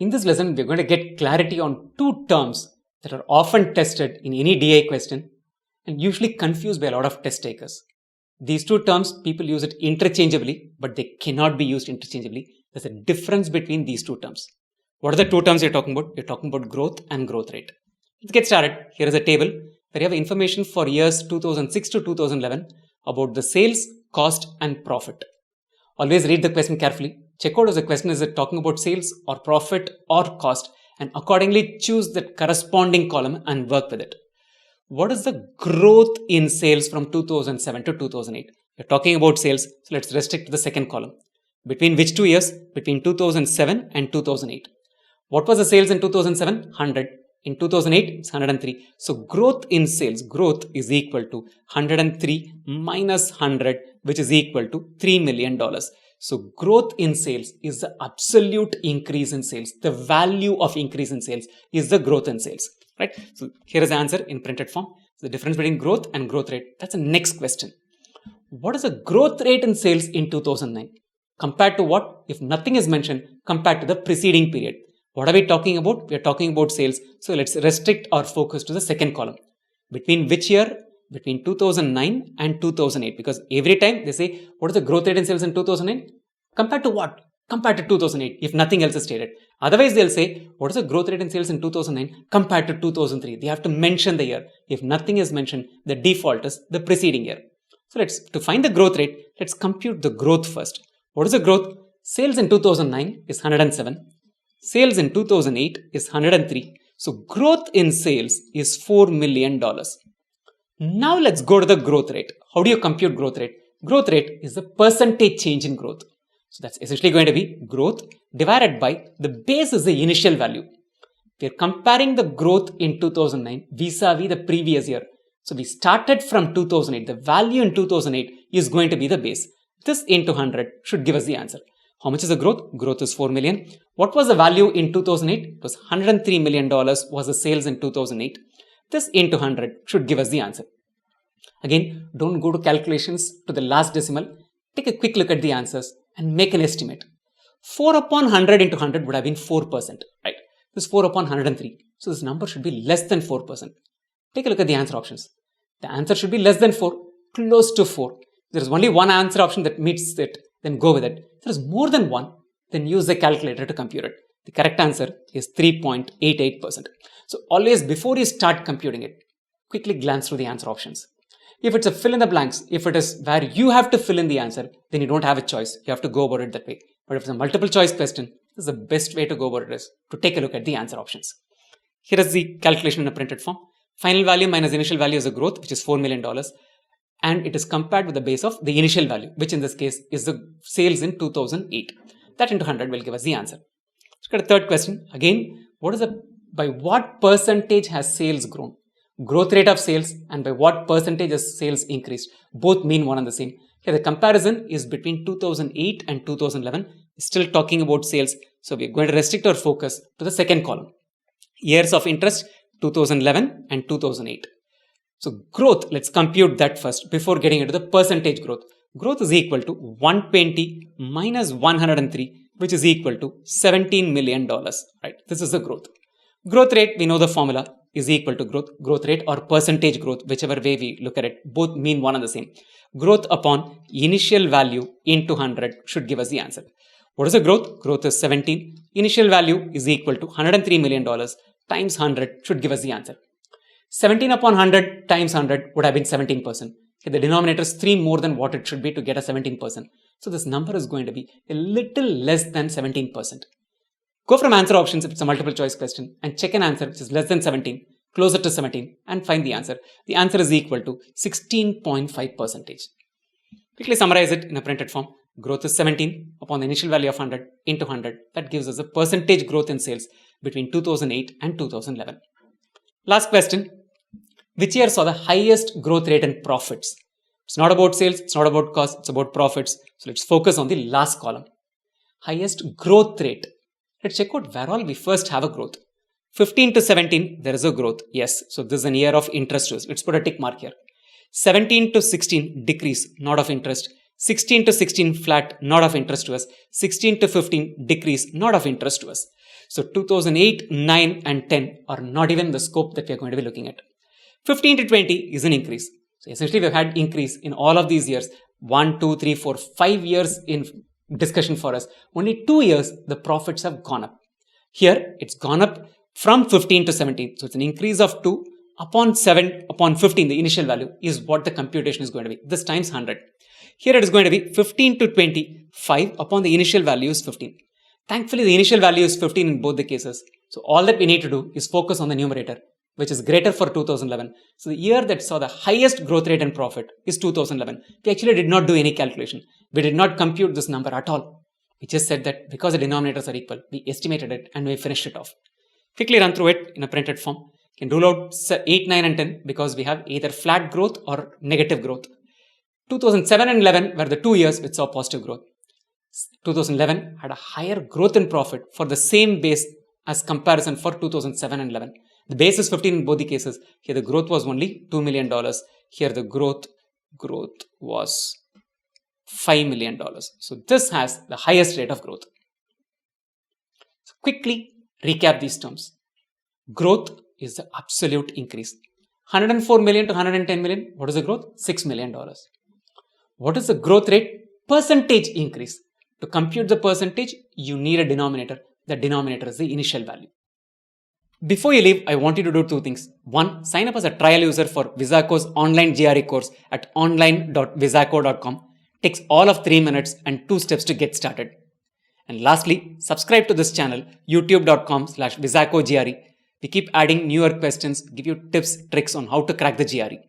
In this lesson, we're going to get clarity on two terms that are often tested in any DA question and usually confused by a lot of test takers. These two terms, people use it interchangeably, but they cannot be used interchangeably. There's a difference between these two terms. What are the two terms you're talking about? You're talking about growth and growth rate. Let's get started. Here is a table where you have information for years 2006 to 2011 about the sales, cost, and profit. Always read the question carefully. Check out if the question is it talking about sales or profit or cost, and accordingly choose the corresponding column and work with it. What is the growth in sales from 2007 to 2008? We're talking about sales, so let's restrict to the second column. Between which 2 years? Between 2007 and 2008. What was the sales in 2007? 100. In 2008, it's 103. So growth in sales, growth is equal to 103 minus 100, which is equal to $3 million. So growth in sales is the absolute increase in sales. The value of increase in sales is the growth in sales, right? So here is the answer in printed form. So the difference between growth and growth rate. That's the next question. What is the growth rate in sales in 2009? Compared to what? If nothing is mentioned, compared to the preceding period. What are we talking about? We are talking about sales. So let's restrict our focus to the second column. Between which year? Between 2009 and 2008. Because every time they say, what is the growth rate in sales in 2009? Compared to what? Compared to 2008, if nothing else is stated. Otherwise, they'll say, what is the growth rate in sales in 2009 compared to 2003? They have to mention the year. If nothing is mentioned, the default is the preceding year. So to find the growth rate, let's compute the growth first. What is the growth? Sales in 2009 is 107. Sales in 2008 is 103. So growth in sales is $4 million. Now let's go to the growth rate. How do you compute growth rate? Growth rate is the percentage change in growth. So that's essentially going to be growth divided by the base is the initial value. We are comparing the growth in 2009 vis-a-vis the previous year. So we started from 2008. The value in 2008 is going to be the base. This into 100 should give us the answer. How much is the growth? Growth is 4 million. What was the value in 2008? It was $103 million was the sales in 2008. This into 100 should give us the answer. Again, don't go to calculations to the last decimal. Take a quick look at the answers and make an estimate. 4 upon 100 into 100 would have been 4%, right? This 4 upon 103. So this number should be less than 4%. Take a look at the answer options. The answer should be less than 4, close to 4. There is only one answer option that meets it, then go with it. If there is more than one, then use the calculator to compute it. The correct answer is 3.88%. So always before you start computing it, quickly glance through the answer options. If it's a fill in the blanks, if it is where you have to fill in the answer, then you don't have a choice. You have to go about it that way. But if it's a multiple choice question, this is the best way to go about it is to take a look at the answer options. Here is the calculation in a printed form. Final value minus initial value is the growth, which is $4 million. And it is compared with the base of the initial value, which in this case is the sales in 2008. That into 100 will give us the answer. Let's get a third question. Again, by what percentage has sales grown? Growth rate of sales and by what percentage has sales increased? Both mean one and the same. Here the comparison is between 2008 and 2011. Still talking about sales. So we're going to restrict our focus to the second column. Years of interest, 2011 and 2008. So growth, let's compute that first before getting into the percentage growth. Growth is equal to 120 minus 103, which is equal to $17 million, right? This is the growth. Growth rate, we know the formula is equal to growth rate or percentage growth, whichever way we look at it, both mean one and the same. Growth upon initial value into 100 should give us the answer. What is the growth? Growth is 17. Initial value is equal to $103 million times 100 should give us the answer. 17 upon 100 times 100 would have been 17%. Okay, the denominator is 3 more than what it should be to get a 17%. So this number is going to be a little less than 17%. Go from answer options if it's a multiple choice question and check an answer which is less than 17, closer to 17 and find the answer. The answer is equal to 16.5%. Quickly summarize it in a printed form. Growth is 17 upon the initial value of 100 into 100. That gives us a percentage growth in sales between 2008 and 2011. Last question. Which year saw the highest growth rate in profits? It's not about sales, it's not about cost, it's about profits. So let's focus on the last column. Highest growth rate. Let's check out where all we first have a growth. 15 to 17, there is a growth. Yes, so this is an year of interest to us. Let's put a tick mark here. 17 to 16, decrease, not of interest. 16 to 16, flat, not of interest to us. 16 to 15, decrease, not of interest to us. So 2008, 9 and 10 are not even the scope that we are going to be looking at. 15 to 20 is an increase. So essentially we've had increase in all of these years. 1, 2, 3, 4, 5 years in discussion for us. Only 2 years the profits have gone up. Here it's gone up from 15 to 17. So it's an increase of 2 upon 7 upon 15. The initial value is what the computation is going to be. This times 100. Here it is going to be 15 to 25 upon the initial value is 15. Thankfully, the initial value is 15 in both the cases. So all that we need to do is focus on the numerator, which is greater for 2011. So the year that saw the highest growth rate and profit is 2011. We actually did not do any calculation. We did not compute this number at all. We just said that because the denominators are equal, we estimated it and we finished it off. Quickly run through it in a printed form. You can rule out 8, 9 and 10 because we have either flat growth or negative growth. 2007 and 11 were the 2 years which saw positive growth. 2011 had a higher growth in profit for the same base as comparison for 2007 and 11. The base is 15 in both the cases. Here the growth was only $2 million. Here the growth was $5 million. So this has the highest rate of growth. So quickly recap these terms. Growth is the absolute increase. 104 million to 110 million. What is the growth? $6 million. What is the growth rate? Percentage increase. To compute the percentage, you need a denominator. The denominator is the initial value. Before you leave, I want you to do 2 things. 1, sign up as a trial user for Visaco's online GRE course at online.visaco.com. Takes all of 3 minutes and 2 steps to get started. And lastly, subscribe to this channel, youtube.com/VisacoGRE. We keep adding newer questions, give you tips, tricks on how to crack the GRE.